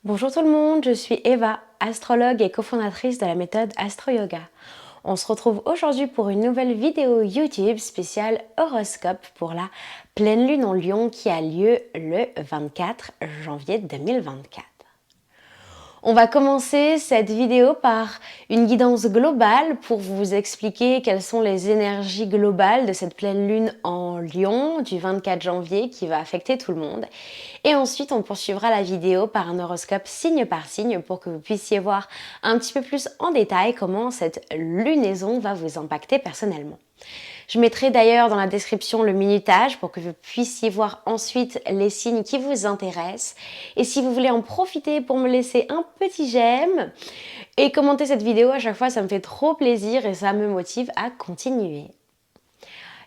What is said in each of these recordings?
Bonjour tout le monde, je suis Eva, astrologue et cofondatrice de la méthode Astro Yoga. On se retrouve aujourd'hui pour une nouvelle vidéo YouTube spéciale horoscope pour la pleine lune en Lion qui a lieu le 24 janvier 2024. On va commencer cette vidéo par une guidance globale pour vous expliquer quelles sont les énergies globales de cette pleine lune en Lion du 24 janvier qui va affecter tout le monde. Et ensuite, on poursuivra la vidéo par un horoscope signe par signe pour que vous puissiez voir un petit peu plus en détail comment cette lunaison va vous impacter personnellement. Je mettrai d'ailleurs dans la description le minutage pour que vous puissiez voir ensuite les signes qui vous intéressent. Et si vous voulez en profiter pour me laisser un petit j'aime et commenter cette vidéo à chaque fois, ça me fait trop plaisir et ça me motive à continuer.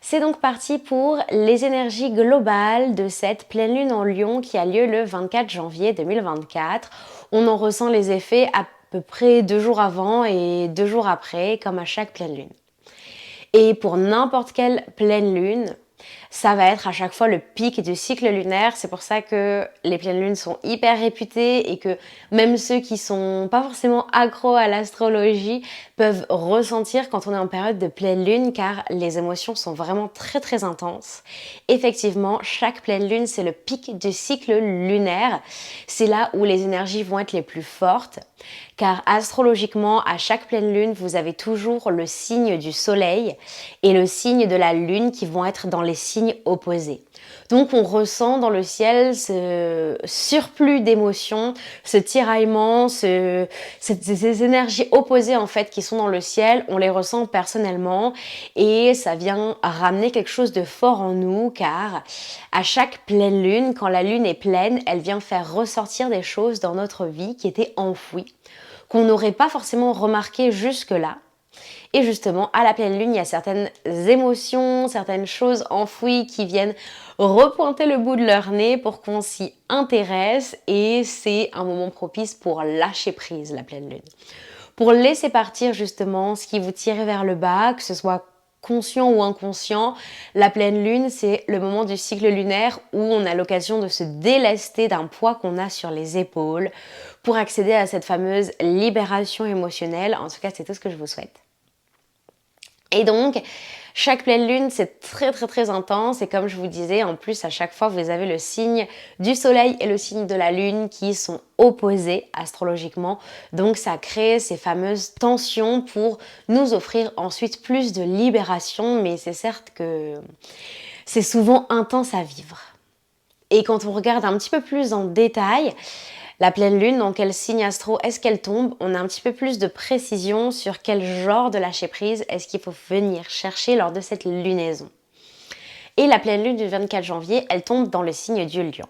C'est donc parti pour les énergies globales de cette pleine lune en Lion qui a lieu le 24 janvier 2024. On en ressent les effets à peu près 2 jours avant et 2 jours après, comme à chaque pleine lune. Et pour n'importe quelle pleine lune, ça va être à chaque fois le pic du cycle lunaire. C'est pour ça que les pleines lunes sont hyper réputées et que même ceux qui sont pas forcément accros à l'astrologie peuvent ressentir quand on est en période de pleine lune car les émotions sont vraiment très très intenses. Effectivement, chaque pleine lune, c'est le pic du cycle lunaire. C'est là où les énergies vont être les plus fortes car astrologiquement, à chaque pleine lune, vous avez toujours le signe du soleil et le signe de la lune qui vont être dans les signes opposés. Donc on ressent dans le ciel ce surplus d'émotions, ce tiraillement, ces énergies opposées en fait qui sont dans le ciel, on les ressent personnellement et ça vient ramener quelque chose de fort en nous car à chaque pleine lune, quand la lune est pleine, elle vient faire ressortir des choses dans notre vie qui étaient enfouies, qu'on n'aurait pas forcément remarqué jusque-là. Et justement, à la pleine lune, il y a certaines émotions, certaines choses enfouies qui viennent repointer le bout de leur nez pour qu'on s'y intéresse et c'est un moment propice pour lâcher prise, la pleine lune. Pour laisser partir justement ce qui vous tire vers le bas, que ce soit conscient ou inconscient, la pleine lune, c'est le moment du cycle lunaire où on a l'occasion de se délester d'un poids qu'on a sur les épaules pour accéder à cette fameuse libération émotionnelle. En tout cas, c'est tout ce que je vous souhaite. Et donc, chaque pleine lune, c'est très très très intense et comme je vous disais, en plus à chaque fois, vous avez le signe du soleil et le signe de la lune qui sont opposés astrologiquement. Donc ça crée ces fameuses tensions pour nous offrir ensuite plus de libération, mais c'est certes que c'est souvent intense à vivre. Et quand on regarde un petit peu plus en détail, la pleine lune, dans quel signe astro est-ce qu'elle tombe? On a un petit peu plus de précision sur quel genre de lâcher prise est-ce qu'il faut venir chercher lors de cette lunaison. Et la pleine lune du 24 janvier, elle tombe dans le signe du Lion.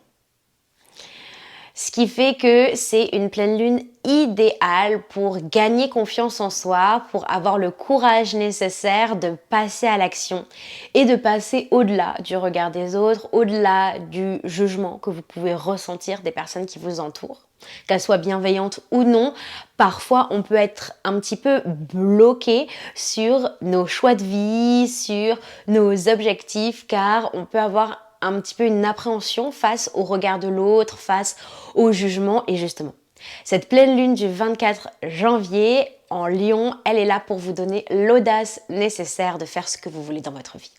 Ce qui fait que c'est une pleine lune idéale pour gagner confiance en soi, pour avoir le courage nécessaire de passer à l'action et de passer au-delà du regard des autres, au-delà du jugement que vous pouvez ressentir des personnes qui vous entourent. Qu'elles soient bienveillantes ou non, parfois on peut être un petit peu bloqué sur nos choix de vie, sur nos objectifs, car on peut avoir un petit peu une appréhension face au regard de l'autre, face au jugement. Et justement, cette pleine lune du 24 janvier en Lion, elle est là pour vous donner l'audace nécessaire de faire ce que vous voulez dans votre vie.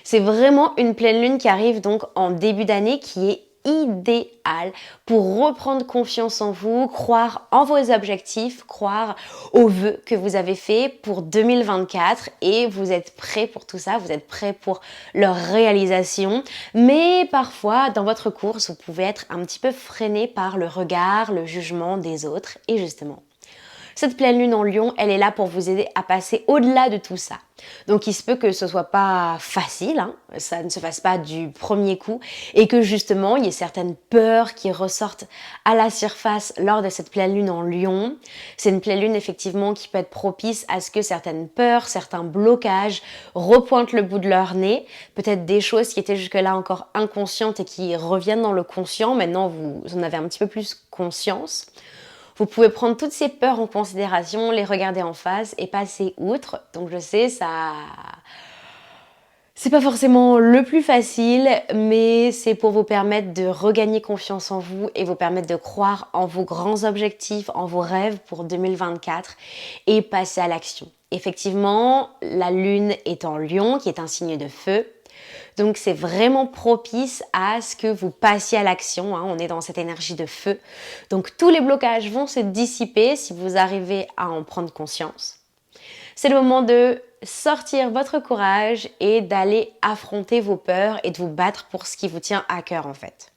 C'est vraiment une pleine lune qui arrive donc en début d'année qui est idéal pour reprendre confiance en vous, croire en vos objectifs, croire aux vœux que vous avez faits pour 2024 et vous êtes prêt pour tout ça, vous êtes prêt pour leur réalisation. Mais parfois, dans votre course, vous pouvez être un petit peu freiné par le regard, le jugement des autres et justement, cette pleine lune en Lion, elle est là pour vous aider à passer au-delà de tout ça. Donc il se peut que ce soit pas facile, hein, ça ne se fasse pas du premier coup et que justement il y ait certaines peurs qui ressortent à la surface lors de cette pleine lune en Lion. C'est une pleine lune effectivement qui peut être propice à ce que certaines peurs, certains blocages repointent le bout de leur nez. Peut-être des choses qui étaient jusque-là encore inconscientes et qui reviennent dans le conscient. Maintenant vous en avez un petit peu plus conscience. Vous pouvez prendre toutes ces peurs en considération, les regarder en face et passer outre. Donc je sais, C'est pas forcément le plus facile, mais c'est pour vous permettre de regagner confiance en vous et vous permettre de croire en vos grands objectifs, en vos rêves pour 2024 et passer à l'action. Effectivement, la lune est en Lion, qui est un signe de feu. Donc c'est vraiment propice à ce que vous passiez à l'action, hein. On est dans cette énergie de feu. Donc tous les blocages vont se dissiper si vous arrivez à en prendre conscience. C'est le moment de sortir votre courage et d'aller affronter vos peurs et de vous battre pour ce qui vous tient à cœur en fait.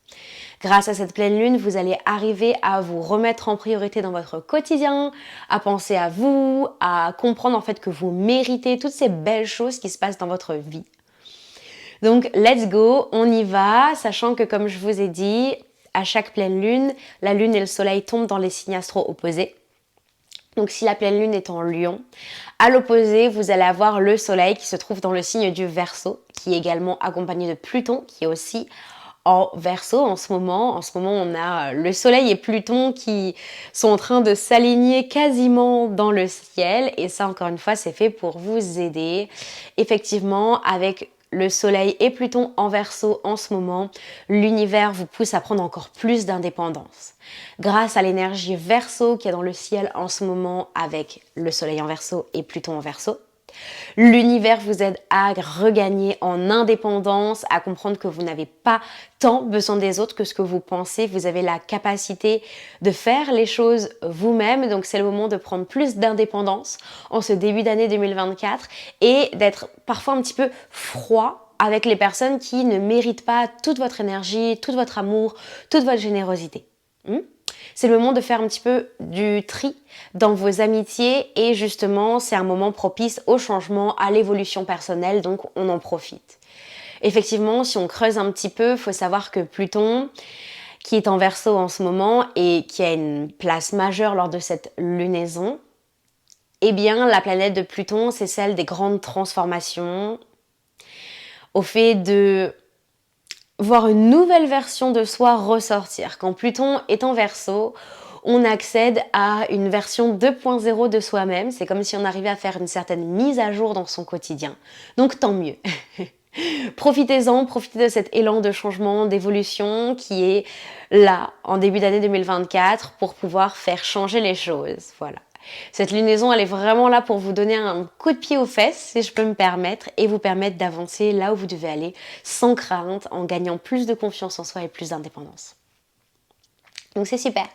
Grâce à cette pleine lune, vous allez arriver à vous remettre en priorité dans votre quotidien, à penser à vous, à comprendre en fait que vous méritez toutes ces belles choses qui se passent dans votre vie. Donc let's go, on y va, sachant que comme je vous ai dit, à chaque pleine lune, la lune et le soleil tombent dans les signes astro opposés. Donc si la pleine lune est en Lion, à l'opposé, vous allez avoir le soleil qui se trouve dans le signe du Verseau, qui est également accompagné de Pluton, qui est aussi en Verseau en ce moment. En ce moment, on a le soleil et Pluton qui sont en train de s'aligner quasiment dans le ciel. Et ça, encore une fois, c'est fait pour vous aider. Effectivement, avec le soleil et Pluton en Verseau en ce moment, l'univers vous pousse à prendre encore plus d'indépendance. Grâce à l'énergie Verseau qui est dans le ciel en ce moment avec le soleil en Verseau et Pluton en Verseau, l'univers vous aide à regagner en indépendance, à comprendre que vous n'avez pas tant besoin des autres que ce que vous pensez. Vous avez la capacité de faire les choses vous-même. Donc c'est le moment de prendre plus d'indépendance en ce début d'année 2024 et d'être parfois un petit peu froid avec les personnes qui ne méritent pas toute votre énergie, tout votre amour, toute votre générosité. C'est le moment de faire un petit peu du tri dans vos amitiés et justement c'est un moment propice au changement, à l'évolution personnelle, donc on en profite. Effectivement, si on creuse un petit peu, il faut savoir que Pluton, qui est en Verseau en ce moment et qui a une place majeure lors de cette lunaison, eh bien la planète de Pluton, c'est celle des grandes transformations, au fait de voir une nouvelle version de soi ressortir. Quand Pluton est en Verseau, on accède à une version 2.0 de soi-même. C'est comme si on arrivait à faire une certaine mise à jour dans son quotidien. Donc tant mieux. Profitez-en, profitez de cet élan de changement, d'évolution qui est là en début d'année 2024 pour pouvoir faire changer les choses. Voilà. Cette lunaison, elle est vraiment là pour vous donner un coup de pied aux fesses, si je peux me permettre, et vous permettre d'avancer là où vous devez aller, sans crainte, en gagnant plus de confiance en soi et plus d'indépendance. Donc c'est super.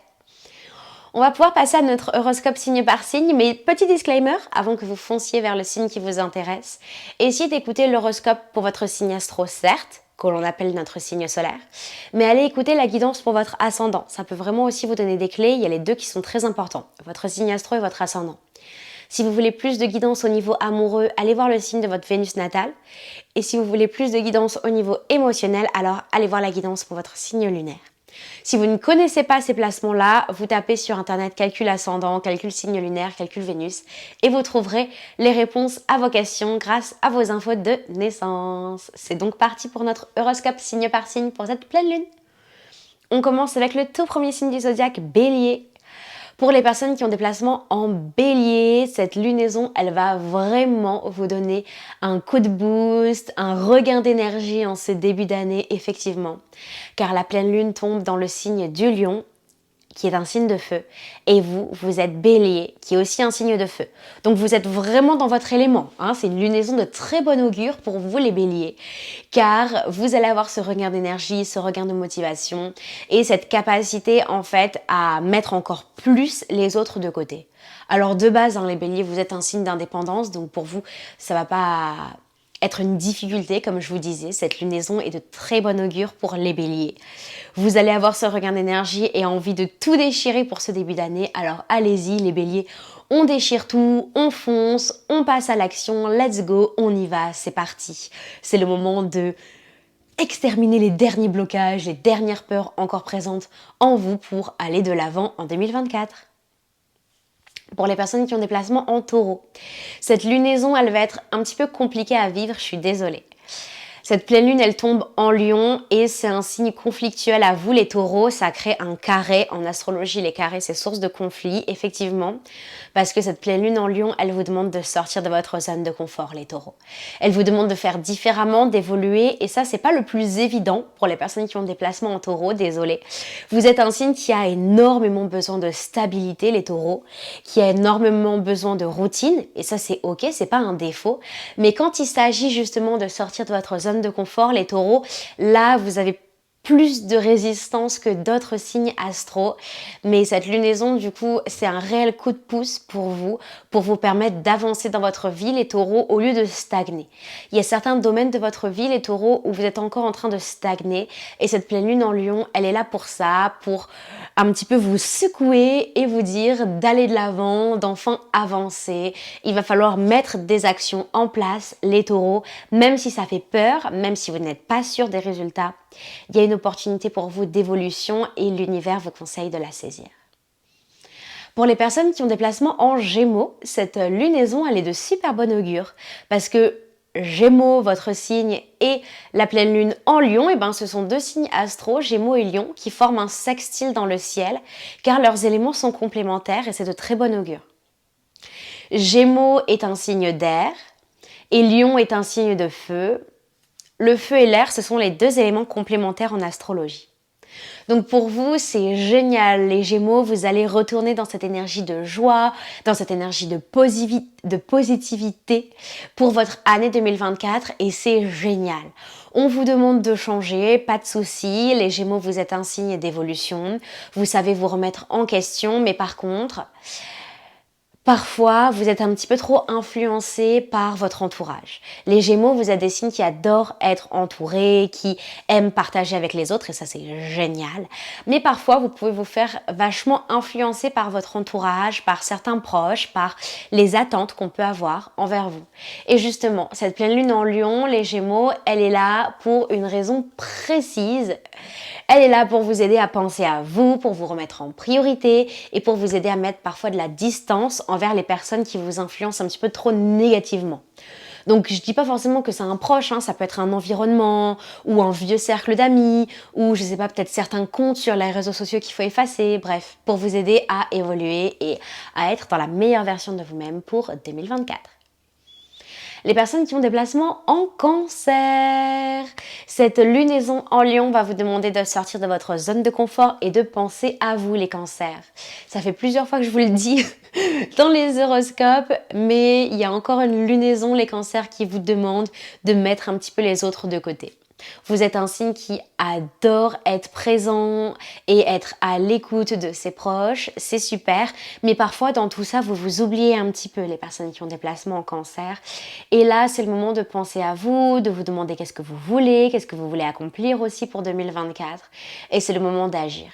On va pouvoir passer à notre horoscope signe par signe, mais petit disclaimer, avant que vous fonciez vers le signe qui vous intéresse, essayez d'écouter l'horoscope pour votre signe astro, certes, que l'on appelle notre signe solaire, mais allez écouter la guidance pour votre ascendant. Ça peut vraiment aussi vous donner des clés, il y a les deux qui sont très importants, votre signe astro et votre ascendant. Si vous voulez plus de guidance au niveau amoureux, allez voir le signe de votre Vénus natale. Et si vous voulez plus de guidance au niveau émotionnel, alors allez voir la guidance pour votre signe lunaire. Si vous ne connaissez pas ces placements-là, vous tapez sur internet calcul ascendant, calcul signe lunaire, calcul Vénus et vous trouverez les réponses à vos questions grâce à vos infos de naissance. C'est donc parti pour notre horoscope signe par signe pour cette pleine lune. On commence avec le tout premier signe du zodiaque, Bélier. Pour les personnes qui ont des placements en Bélier, cette lunaison, elle va vraiment vous donner un coup de boost, un regain d'énergie en ce début d'année, effectivement. Car la pleine lune tombe dans le signe du Lion, qui est un signe de feu, et vous êtes Bélier, qui est aussi un signe de feu. Donc vous êtes vraiment dans votre élément, hein. C'est une lunaison de très bon augure pour vous les Béliers, car vous allez avoir ce regain d'énergie, ce regain de motivation, et cette capacité en fait à mettre encore plus les autres de côté. Alors de base, hein, les Béliers, vous êtes un signe d'indépendance, donc pour vous, ça va pas être une difficulté, comme je vous disais. Cette lunaison est de très bon augure pour les Béliers. Vous allez avoir ce regain d'énergie et envie de tout déchirer pour ce début d'année. Alors allez-y les Béliers, on déchire tout, on fonce, on passe à l'action, let's go, on y va, c'est parti. C'est le moment de exterminer les derniers blocages, les dernières peurs encore présentes en vous pour aller de l'avant en 2024. Pour les personnes qui ont des placements en taureau, cette lunaison, elle va être un petit peu compliquée à vivre, je suis désolée. Cette pleine lune, elle tombe en Lion et c'est un signe conflictuel à vous les taureaux. Ça crée un carré. En astrologie, les carrés, c'est source de conflit, effectivement. Parce que cette pleine lune en Lion, elle vous demande de sortir de votre zone de confort, les taureaux. Elle vous demande de faire différemment, d'évoluer. Et ça, c'est pas le plus évident pour les personnes qui ont des placements en taureau, désolé. Vous êtes un signe qui a énormément besoin de stabilité, les taureaux. Qui a énormément besoin de routine. Et ça, c'est ok, c'est pas un défaut. Mais quand il s'agit justement de sortir de votre zone de confort, les taureaux, là vous avez plus de résistance que d'autres signes astro, mais cette lunaison du coup c'est un réel coup de pouce pour vous permettre d'avancer dans votre vie les taureaux au lieu de stagner. Il y a certains domaines de votre vie les taureaux où vous êtes encore en train de stagner et cette pleine lune en Lion elle est là pour ça, pour un petit peu vous secouer et vous dire d'aller de l'avant, d'enfin avancer. Il va falloir mettre des actions en place les taureaux, même si ça fait peur, même si vous n'êtes pas sûr des résultats. Il y a une opportunité pour vous d'évolution et l'univers vous conseille de la saisir. Pour les personnes qui ont des placements en Gémeaux, cette lunaison elle est de super bon augure parce que Gémeaux, votre signe, et la pleine lune en Lion, et ben ce sont deux signes astro, Gémeaux et Lion, qui forment un sextile dans le ciel, car leurs éléments sont complémentaires et c'est de très bon augure. Gémeaux est un signe d'air et Lion est un signe de feu. Le feu et l'air, ce sont les deux éléments complémentaires en astrologie. Donc pour vous, c'est génial, les Gémeaux, vous allez retourner dans cette énergie de joie, dans cette énergie de positivité pour votre année 2024 et c'est génial. On vous demande de changer, pas de souci, les Gémeaux, vous êtes un signe d'évolution, vous savez vous remettre en question, mais par contre, parfois, vous êtes un petit peu trop influencé par votre entourage. Les Gémeaux, vous êtes des signes qui adorent être entourés, qui aiment partager avec les autres, et ça c'est génial. Mais parfois, vous pouvez vous faire vachement influencer par votre entourage, par certains proches, par les attentes qu'on peut avoir envers vous. Et justement, cette pleine lune en Lion, les Gémeaux, elle est là pour une raison précise. Elle est là pour vous aider à penser à vous, pour vous remettre en priorité et pour vous aider à mettre parfois de la distance envers les personnes qui vous influencent un petit peu trop négativement. Donc je dis pas forcément que c'est un proche, ça peut être un environnement ou un vieux cercle d'amis ou je sais pas, peut-être certains comptes sur les réseaux sociaux qu'il faut effacer, bref, pour vous aider à évoluer et à être dans la meilleure version de vous-même pour 2024. Les personnes qui ont des placements en Cancer. Cette lunaison en Lion va vous demander de sortir de votre zone de confort et de penser à vous les cancers. Ça fait plusieurs fois que je vous le dis dans les horoscopes, mais il y a encore une lunaison les cancers qui vous demande de mettre un petit peu les autres de côté. Vous êtes un signe qui adore être présent et être à l'écoute de ses proches, c'est super, mais parfois dans tout ça, vous vous oubliez un petit peu les personnes qui ont des placements en Cancer. Et là, c'est le moment de penser à vous, de vous demander qu'est-ce que vous voulez accomplir aussi pour 2024, et c'est le moment d'agir.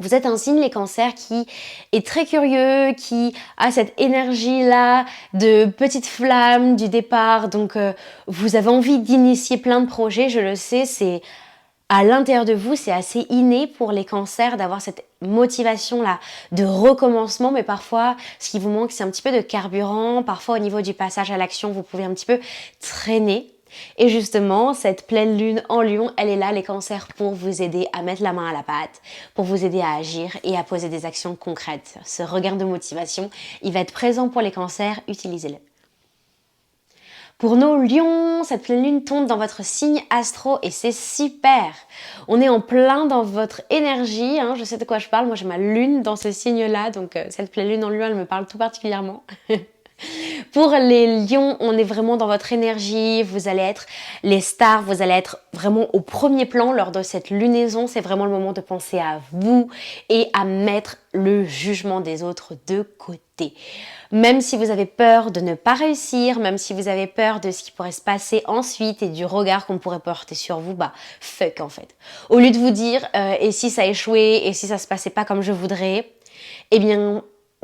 Vous êtes un signe, les cancers, qui est très curieux, qui a cette énergie-là de petite flamme du départ. Donc, vous avez envie d'initier plein de projets, je le sais, c'est à l'intérieur de vous, c'est assez inné pour les cancers d'avoir cette motivation-là de recommencement. Mais parfois, ce qui vous manque, c'est un petit peu de carburant. Parfois, au niveau du passage à l'action, vous pouvez un petit peu traîner. Et justement, cette pleine lune en Lion, elle est là, les cancers, pour vous aider à mettre la main à la pâte, pour vous aider à agir et à poser des actions concrètes. Ce regain de motivation, il va être présent pour les cancers, utilisez-le. Pour nos lions, cette pleine lune tombe dans votre signe astro et c'est super. On est en plein dans votre énergie, je sais de quoi je parle, moi j'ai ma lune dans ce signe-là, donc cette pleine lune en Lion, elle me parle tout particulièrement. Pour les lions, on est vraiment dans votre énergie, vous allez être les stars, vous allez être vraiment au premier plan lors de cette lunaison. C'est vraiment le moment de penser à vous et à mettre le jugement des autres de côté. Même si vous avez peur de ne pas réussir, même si vous avez peur de ce qui pourrait se passer ensuite et du regard qu'on pourrait porter sur vous, fuck en fait. Au lieu de vous dire et si ça échouait, et si ça se passait pas comme je voudrais, eh bien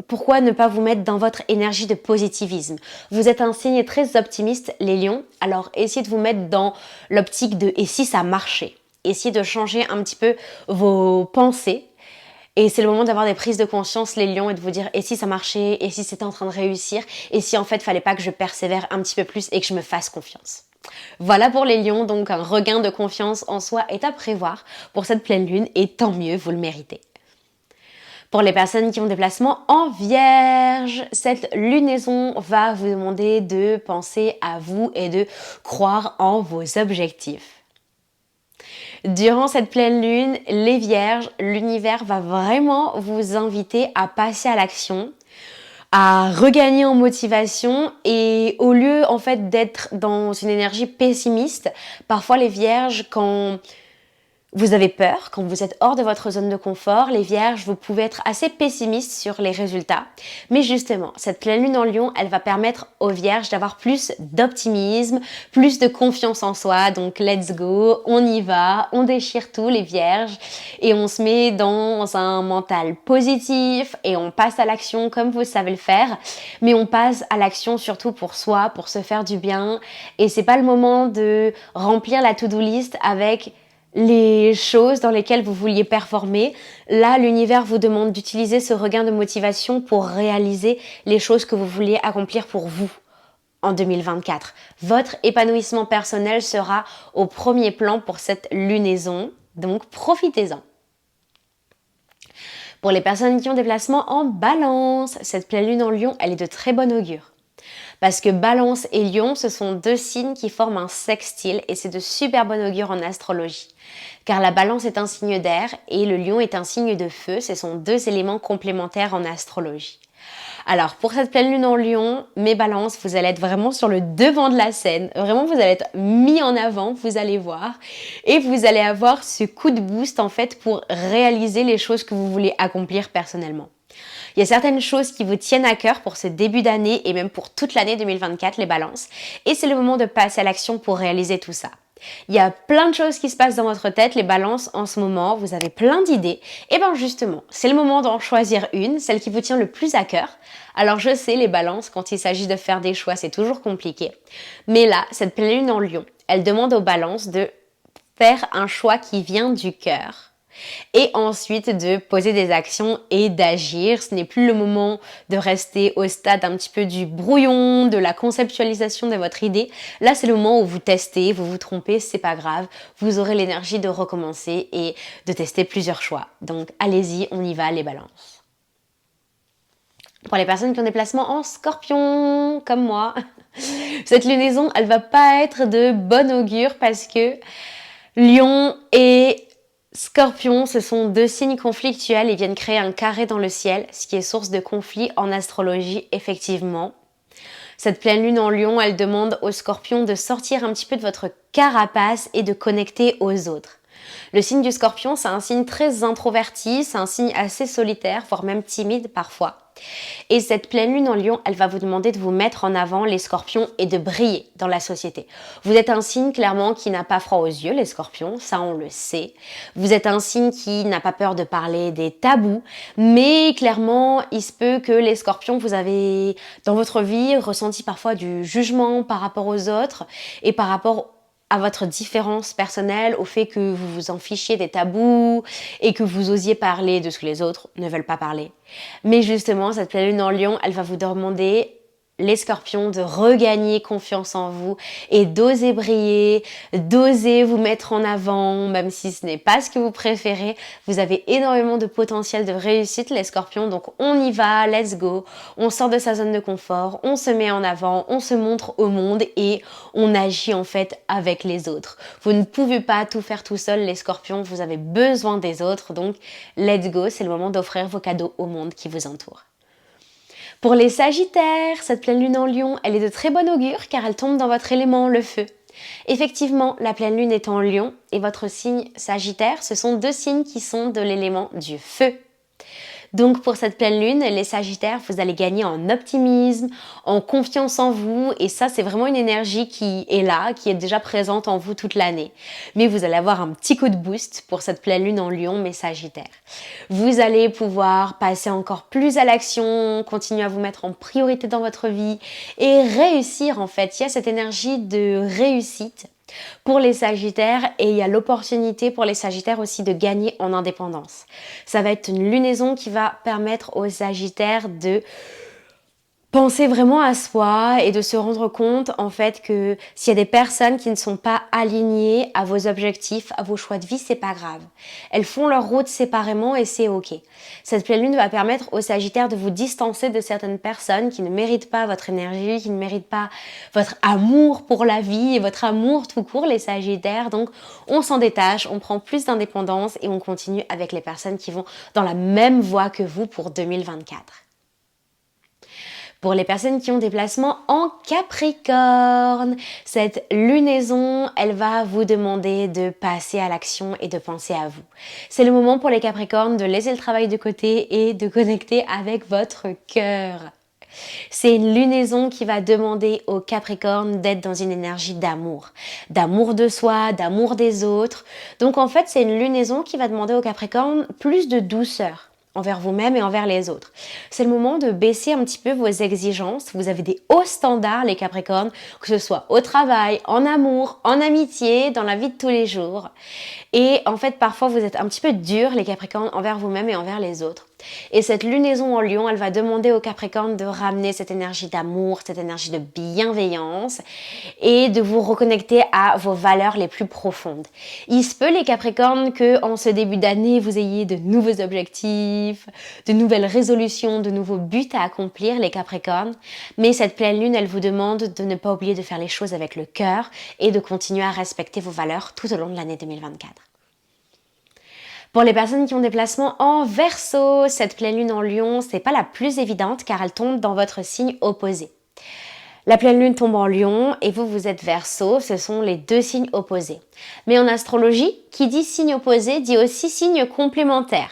pourquoi ne pas vous mettre dans votre énergie de positivisme? Vous êtes un signe très optimiste, les lions, alors essayez de vous mettre dans l'optique de « et si ça marchait ?» Essayez de changer un petit peu vos pensées. Et c'est le moment d'avoir des prises de conscience, les lions, et de vous dire « et si ça marchait ? Et si c'était en train de réussir ? Et si en fait, il fallait pas que je persévère un petit peu plus et que je me fasse confiance ?» Voilà pour les lions, donc un regain de confiance en soi est à prévoir pour cette pleine lune et tant mieux, vous le méritez. Pour les personnes qui ont des placements en vierge, cette lunaison va vous demander de penser à vous et de croire en vos objectifs. Durant cette pleine lune, les vierges, l'univers va vraiment vous inviter à passer à l'action, à regagner en motivation et au lieu en fait d'être dans une énergie pessimiste, parfois les vierges quand vous avez peur, quand vous êtes hors de votre zone de confort, les vierges, vous pouvez être assez pessimiste sur les résultats. Mais justement, cette pleine lune en lion, elle va permettre aux vierges d'avoir plus d'optimisme, plus de confiance en soi. Donc, let's go, on y va, on déchire tout les vierges et on se met dans un mental positif et on passe à l'action comme vous savez le faire. Mais on passe à l'action surtout pour soi, pour se faire du bien. Et c'est pas le moment de remplir la to-do list avec les choses dans lesquelles vous vouliez performer. Là, l'univers vous demande d'utiliser ce regain de motivation pour réaliser les choses que vous vouliez accomplir pour vous en 2024. Votre épanouissement personnel sera au premier plan pour cette lunaison, donc profitez-en. Pour les personnes qui ont des placements en balance, cette pleine lune en lion, elle est de très bon augure. Parce que Balance et Lion, ce sont deux signes qui forment un sextile et c'est de super bon augure en astrologie. Car la Balance est un signe d'air et le Lion est un signe de feu, ce sont deux éléments complémentaires en astrologie. Alors pour cette pleine lune en Lion, mes balances, vous allez être vraiment sur le devant de la scène, vraiment vous allez être mis en avant, vous allez voir, et vous allez avoir ce coup de boost en fait pour réaliser les choses que vous voulez accomplir personnellement. Il y a certaines choses qui vous tiennent à cœur pour ce début d'année et même pour toute l'année 2024, les balances. Et c'est le moment de passer à l'action pour réaliser tout ça. Il y a plein de choses qui se passent dans votre tête, les balances, en ce moment. Vous avez plein d'idées. Et bien justement, c'est le moment d'en choisir une, celle qui vous tient le plus à cœur. Alors je sais, les balances, quand il s'agit de faire des choix, c'est toujours compliqué. Mais là, cette pleine lune en lion, elle demande aux balances de faire un choix qui vient du cœur. Et ensuite de poser des actions et d'agir. Ce n'est plus le moment de rester au stade un petit peu du brouillon, de la conceptualisation de votre idée. Là, c'est le moment où vous testez, vous vous trompez, c'est pas grave. Vous aurez l'énergie de recommencer et de tester plusieurs choix. Donc, allez-y, on y va, les balances. Pour les personnes qui ont des placements en scorpion, comme moi, cette lunaison, elle va pas être de bon augure parce que Lion et Scorpion, ce sont deux signes conflictuels et viennent créer un carré dans le ciel, ce qui est source de conflit en astrologie, effectivement. Cette pleine lune en Lion, elle demande aux Scorpions de sortir un petit peu de votre carapace et de connecter aux autres. Le signe du Scorpion, c'est un signe très introverti, c'est un signe assez solitaire, voire même timide parfois. Et cette pleine lune en Lion, elle va vous demander de vous mettre en avant, les Scorpions, et de briller dans la société. Vous êtes un signe clairement qui n'a pas froid aux yeux, les Scorpions, ça on le sait. Vous êtes un signe qui n'a pas peur de parler des tabous, mais clairement, il se peut que les Scorpions, vous avez dans votre vie ressenti parfois du jugement par rapport aux autres et par rapport à votre différence personnelle, au fait que vous vous en fichiez des tabous et que vous osiez parler de ce que les autres ne veulent pas parler. Mais justement, cette pleine lune en Lion, elle va vous demander, les Scorpions, de regagner confiance en vous et d'oser briller, d'oser vous mettre en avant, même si ce n'est pas ce que vous préférez. Vous avez énormément de potentiel de réussite, les Scorpions, donc on y va, let's go. On sort de sa zone de confort, on se met en avant, on se montre au monde et on agit en fait avec les autres. Vous ne pouvez pas tout faire tout seul, les Scorpions, vous avez besoin des autres, donc let's go, c'est le moment d'offrir vos cadeaux au monde qui vous entoure. Pour les Sagittaires, cette pleine lune en Lion, elle est de très bon augure car elle tombe dans votre élément, le feu. Effectivement, la pleine lune est en Lion et votre signe Sagittaire, ce sont deux signes qui sont de l'élément du feu. Donc pour cette pleine lune, les Sagittaires, vous allez gagner en optimisme, en confiance en vous et ça c'est vraiment une énergie qui est là, qui est déjà présente en vous toute l'année. Mais vous allez avoir un petit coup de boost pour cette pleine lune en Lion, mes Sagittaires. Vous allez pouvoir passer encore plus à l'action, continuer à vous mettre en priorité dans votre vie et réussir en fait. Il y a cette énergie de réussite pour les Sagittaires et il y a l'opportunité pour les Sagittaires aussi de gagner en indépendance. Ça va être une lunaison qui va permettre aux Sagittaires de Pensez vraiment à soi et de se rendre compte en fait que s'il y a des personnes qui ne sont pas alignées à vos objectifs, à vos choix de vie, c'est pas grave. Elles font leur route séparément et c'est ok. Cette pleine lune va permettre aux Sagittaires de vous distancer de certaines personnes qui ne méritent pas votre énergie, qui ne méritent pas votre amour pour la vie et votre amour tout court, les Sagittaires. Donc on s'en détache, on prend plus d'indépendance et on continue avec les personnes qui vont dans la même voie que vous pour 2024. Pour les personnes qui ont des placements en Capricorne, cette lunaison, elle va vous demander de passer à l'action et de penser à vous. C'est le moment pour les Capricornes de laisser le travail de côté et de connecter avec votre cœur. C'est une lunaison qui va demander aux Capricornes d'être dans une énergie d'amour de soi, d'amour des autres. Donc en fait, c'est une lunaison qui va demander aux Capricornes plus de douceur envers vous-même et envers les autres. C'est le moment de baisser un petit peu vos exigences. Vous avez des hauts standards, les Capricornes, que ce soit au travail, en amour, en amitié, dans la vie de tous les jours. Et en fait, parfois, vous êtes un petit peu dur, les Capricornes, envers vous-même et envers les autres. Et cette lunaison en Lion, elle va demander aux Capricornes de ramener cette énergie d'amour, cette énergie de bienveillance et de vous reconnecter à vos valeurs les plus profondes. Il se peut, les Capricornes, que en ce début d'année, vous ayez de nouveaux objectifs, de nouvelles résolutions, de nouveaux buts à accomplir, les Capricornes. Mais cette pleine lune, elle vous demande de ne pas oublier de faire les choses avec le cœur et de continuer à respecter vos valeurs tout au long de l'année 2024. Pour les personnes qui ont des placements en Verseau, cette pleine lune en Lion, c'est pas la plus évidente car elle tombe dans votre signe opposé. La pleine lune tombe en Lion et vous, vous êtes Verseau, ce sont les deux signes opposés. Mais en astrologie, qui dit signe opposé dit aussi signe complémentaire.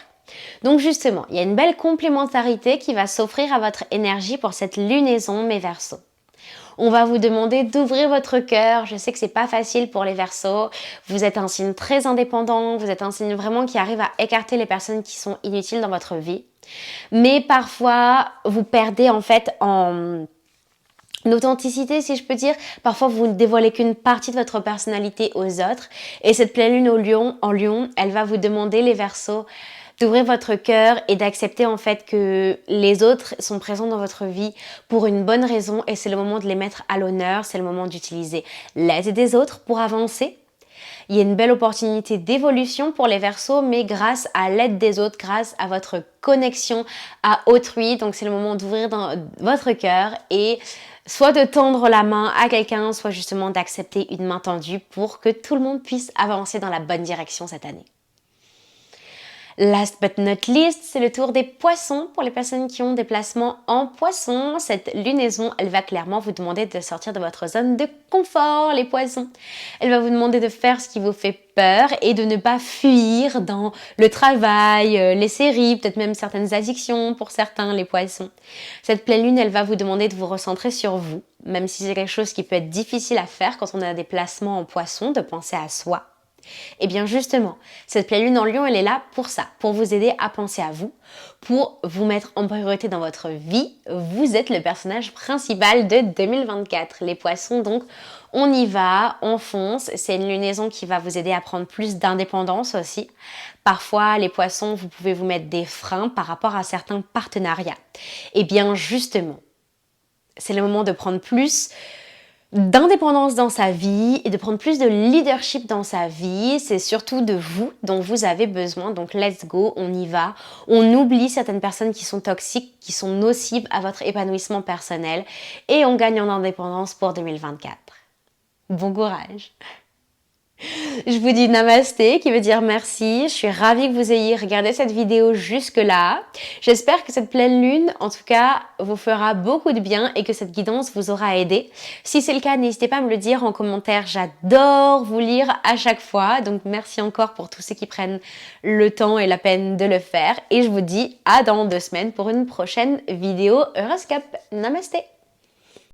Donc justement, il y a une belle complémentarité qui va s'offrir à votre énergie pour cette lunaison, mes Verseaux. On va vous demander d'ouvrir votre cœur. Je sais que c'est pas facile pour les Verseaux. Vous êtes un signe très indépendant. Vous êtes un signe vraiment qui arrive à écarter les personnes qui sont inutiles dans votre vie. Mais parfois, vous perdez en fait en authenticité, si je peux dire. Parfois, vous ne dévoilez qu'une partie de votre personnalité aux autres. Et cette pleine lune en Lion, elle va vous demander, les Verseaux, d'ouvrir votre cœur et d'accepter en fait que les autres sont présents dans votre vie pour une bonne raison et c'est le moment de les mettre à l'honneur, c'est le moment d'utiliser l'aide des autres pour avancer. Il y a une belle opportunité d'évolution pour les Verseaux, mais grâce à l'aide des autres, grâce à votre connexion à autrui. Donc c'est le moment d'ouvrir dans votre cœur et soit de tendre la main à quelqu'un, soit justement d'accepter une main tendue pour que tout le monde puisse avancer dans la bonne direction cette année. Last but not least, c'est le tour des poissons. Pour les personnes qui ont des placements en poissons, cette lunaison, elle va clairement vous demander de sortir de votre zone de confort, les poissons. Elle va vous demander de faire ce qui vous fait peur et de ne pas fuir dans le travail, les séries, peut-être même certaines addictions pour certains, les poissons. Cette pleine lune, elle va vous demander de vous recentrer sur vous, même si c'est quelque chose qui peut être difficile à faire quand on a des placements en poissons, de penser à soi. Et bien justement, cette pleine lune en Lion, elle est là pour ça, pour vous aider à penser à vous, pour vous mettre en priorité dans votre vie. Vous êtes le personnage principal de 2024. Les poissons, donc, on y va, on fonce. C'est une lunaison qui va vous aider à prendre plus d'indépendance aussi. Parfois, les poissons, vous pouvez vous mettre des freins par rapport à certains partenariats. Et bien justement, c'est le moment de prendre plus d'indépendance dans sa vie et de prendre plus de leadership dans sa vie. C'est surtout de vous dont vous avez besoin. Donc let's go, on y va. On oublie certaines personnes qui sont toxiques, qui sont nocives à votre épanouissement personnel et on gagne en indépendance pour 2024. Bon courage! Je vous dis namasté qui veut dire merci. Je suis ravie que vous ayez regardé cette vidéo jusque-là. J'espère que cette pleine lune, en tout cas, vous fera beaucoup de bien et que cette guidance vous aura aidé. Si c'est le cas, n'hésitez pas à me le dire en commentaire. J'adore vous lire à chaque fois. Donc merci encore pour tous ceux qui prennent le temps et la peine de le faire. Et je vous dis à dans 2 semaines pour une prochaine vidéo horoscope. Namasté!